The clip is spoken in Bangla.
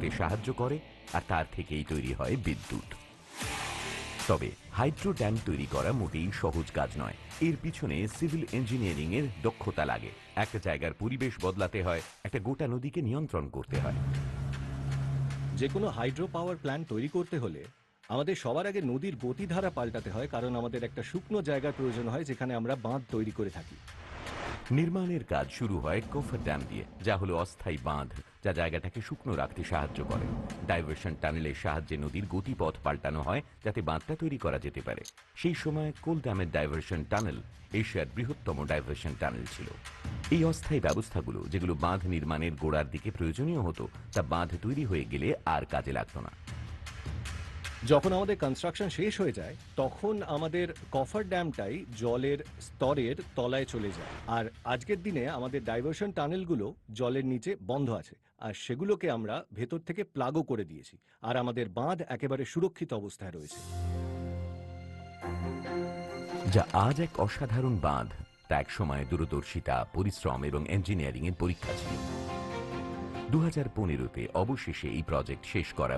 করতে সাহায্য করে, আর তার থেকেই তৈরি হয় বিদ্যুৎ। তবে হাইড্রো ড্যাম তৈরি করা মোটেই সহজ কাজ নয়। এর পিছনে সিভিল ইঞ্জিনিয়ারিং এর দক্ষতা লাগে। একটা জায়গার পরিবেশ বদলাতে হয়, একটা গোটা নদীকে নিয়ন্ত্রণ করতে হয়। যে কোনো হাইড্রো পাওয়ার প্ল্যান্ট তৈরি করতে হলে আমাদের সবার আগে নদীর গতিধারা পাল্টাতে হয়, কারণ আমাদের একটা শুকনো জায়গার প্রয়োজন হয় যেখানে আমরা বাঁধ তৈরি করে থাকি। নির্মাণের কাজ শুরু হয় কফার ড্যাম দিয়ে, যা হলো অস্থায়ী বাঁধ, যা জায়গাটাকে শুকনো রাখতে সাহায্য করে। ডাইভারশন টানেলের সাহায্যে নদীর গতিপথ পাল্টানো হয় যাতে বাঁধটা তৈরি করা যেতে পারে। সেই সময় কোল ড্যামের ডাইভারশন টানেল এশিয়ার বৃহত্তম ডাইভারশন টানেল ছিল। এই অস্থায়ী ব্যবস্থাগুলো, যেগুলো বাঁধ নির্মাণের গোড়ার দিকে প্রয়োজনীয় হতো, তা বাঁধ তৈরি হয়ে গেলে আর কাজে লাগতো না। যখন আমাদের কনস্ট্রাকশন শেষ হয়ে যায় তখন আমাদের কফার ড্যামটাই জলের স্তরের তলায় চলে যায়, আর আজকের দিনে আমাদের ডাইভারশন টানেলগুলো জলের নিচে বন্ধ আছে, আর সেগুলোকে আমরা ভেতর থেকে প্লাগও করে দিয়েছি, আর আমাদের বাঁধ একেবারে সুরক্ষিত অবস্থায় রয়েছে। যা আজ এক অসাধারণ বাঁধ, তা এক সময় দূরদর্শিতা, পরিশ্রম এবং ইঞ্জিনিয়ারিং এর পরীক্ষা ছিল। 2015-তে অবশেষে এই প্রজেক্ট শেষ করা